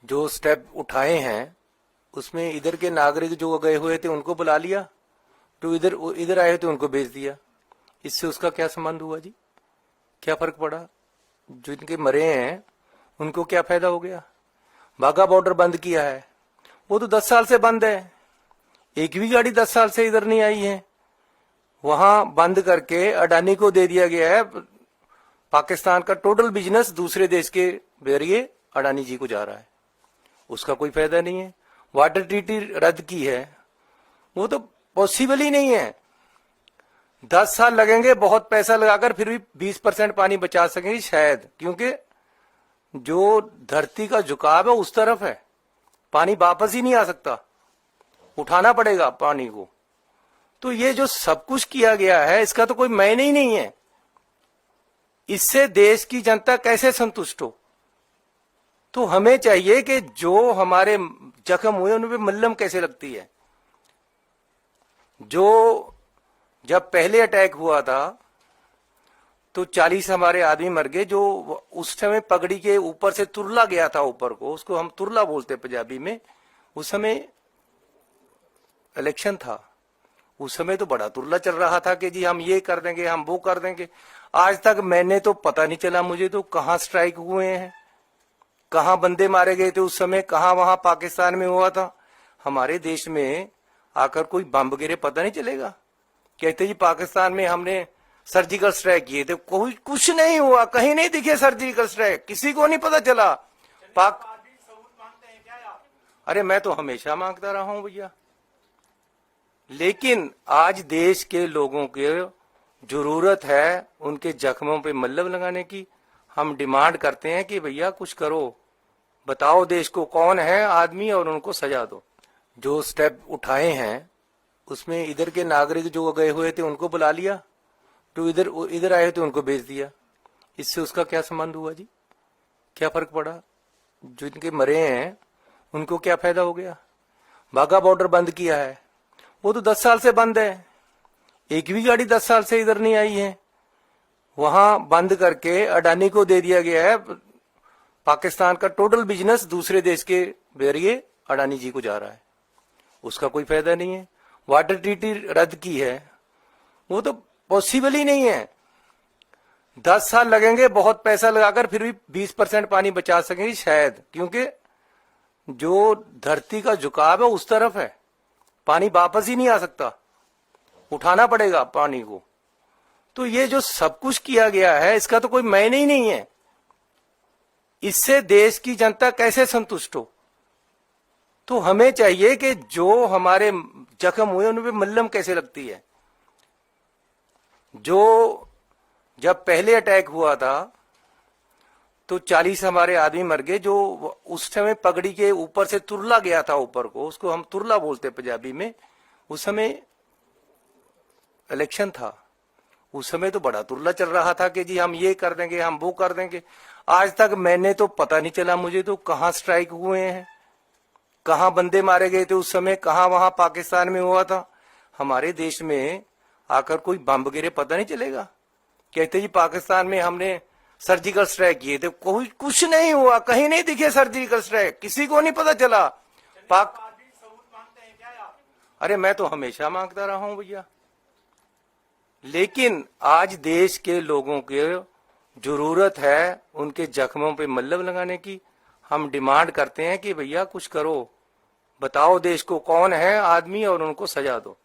जो स्टेप उठाए हैं उसमें इधर के नागरिक जो गए हुए थे उनको बुला लिया, तो इधर इधर आए थे उनको भेज दिया। इससे उसका क्या संबंध हुआ जी? क्या फर्क पड़ा? जो इनके मरे हैं उनको क्या फायदा हो गया? बाघा बॉर्डर बंद किया है, वो तो 10 साल से बंद है, एक भी गाड़ी 10 साल से इधर नहीं आई है। वहां बंद करके अडानी को दे दिया गया है। पाकिस्तान का टोटल बिजनेस दूसरे देश के जरिए अडानी जी को जा रहा है, उसका कोई फायदा नहीं है। वाटर ट्रीटी रद्द की है, वो तो पॉसिबल ही नहीं है। 10 साल लगेंगे बहुत पैसा लगाकर, फिर भी 20% पानी बचा सकेंगे शायद, क्योंकि जो धरती का झुकाव है उस तरफ है, पानी वापस ही नहीं आ सकता, उठाना पड़ेगा पानी को। तो ये जो सब कुछ किया गया है इसका तो कोई मायने ही नहीं है। इससे देश की जनता कैसे संतुष्ट हो? तो हमें चाहिए कि जो हमारे जख्म हुए उन पे मल्लम कैसे लगती है। जो जब पहले अटैक हुआ था तो 40 हमारे आदमी मर गए, जो उस समय पगड़ी के ऊपर से तुरला गया था ऊपर को, उसको हम तुरला बोलते पंजाबी में। उस समय इलेक्शन था, उस समय तो बड़ा तुरला चल रहा था कि जी हम ये कर देंगे, हम वो कर देंगे। आज तक मैंने तो पता नहीं चला मुझे तो कहां स्ट्राइक हुए हैं, कहां बंदे मारे गए थे उस समय, कहां वहां पाकिस्तान में हुआ था। हमारे देश में आकर कोई बम गिरे पता नहीं चलेगा। कहते जी पाकिस्तान में हमने सर्जिकल स्ट्राइक किए थे, कोई कुछ नहीं हुआ, कहीं नहीं दिखे सर्जिकल स्ट्राइक, किसी को नहीं पता चला। अरे मैं तो हमेशा मांगता रहा हूं भैया, लेकिन आज देश के लोगों के जरूरत है उनके जख्मों पे मल्लम लगाने की। हम डिमांड करते हैं कि भैया कुछ करो, बताओ देश को कौन है आदमी और उनको सजा दो। जो स्टेप उठाए हैं उसमें इधर के नागरिक जो गए हुए थे उनको बुला लिया, तो इधर इधर आए थे उनको भेज दिया। इससे उसका क्या संबंध हुआ जी? क्या फर्क पड़ा? जो इनके मरे हैं उनको क्या फायदा हो गया? बाघा बॉर्डर बंद किया है, वो तो 10 साल से बंद है, एक भी गाड़ी 10 साल से इधर नहीं आई है। वहां बंद करके अडानी को दे दिया गया है। पाकिस्तान का टोटल बिजनेस दूसरे देश के जरिए अडानी जी को जा रहा है, उसका कोई फायदा नहीं है। वाटर ट्रीटी रद्द की है, वो तो पॉसिबल ही नहीं है। 10 साल लगेंगे बहुत पैसा लगाकर, फिर भी 20% पानी बचा सकेंगे शायद, क्योंकि जो धरती का झुकाव है उस तरफ है, पानी वापस ही नहीं आ सकता, उठाना पड़ेगा पानी को। तो ये जो सब कुछ किया गया है इसका तो कोई मायने ही नहीं है। इससे देश की जनता कैसे संतुष्ट हो? तो हमें चाहिए कि जो हमारे जख्म हुए उन पे मल्लम कैसे लगती है। जो जब पहले अटैक हुआ था तो 40 हमारे आदमी मर गए, जो उस समय पगड़ी के ऊपर से तुरला गया था ऊपर को, उसको हम तुरला बोलते पंजाबी में। उस समय इलेक्शन था, उस समय तो बड़ा तुरला चल रहा था कि जी हम ये कर देंगे, हम वो कर देंगे। आज तक मैंने तो पता नहीं चला मुझे तो कहां स्ट्राइक हुए हैं, कहां बंदे मारे गए थे उस समय, कहां वहां पाकिस्तान में हुआ था। हमारे देश में आकर कोई बम गिरे पता नहीं चलेगा। कहते जी पाकिस्तान में हमने सर्जिकल स्ट्राइक किए थे, कोई कुछ नहीं हुआ, कहीं नहीं दिखे सर्जिकल स्ट्राइक, किसी को नहीं पता चला। अरे मैं तो हमेशा मांगता रहा हूं भैया, लेकिन आज देश के लोगों के जरूरत है उनके जख्मों पे मल्लम लगाने की। हम डिमांड करते हैं कि भैया कुछ करो, बताओ देश को कौन है आदमी और उनको सजा दो।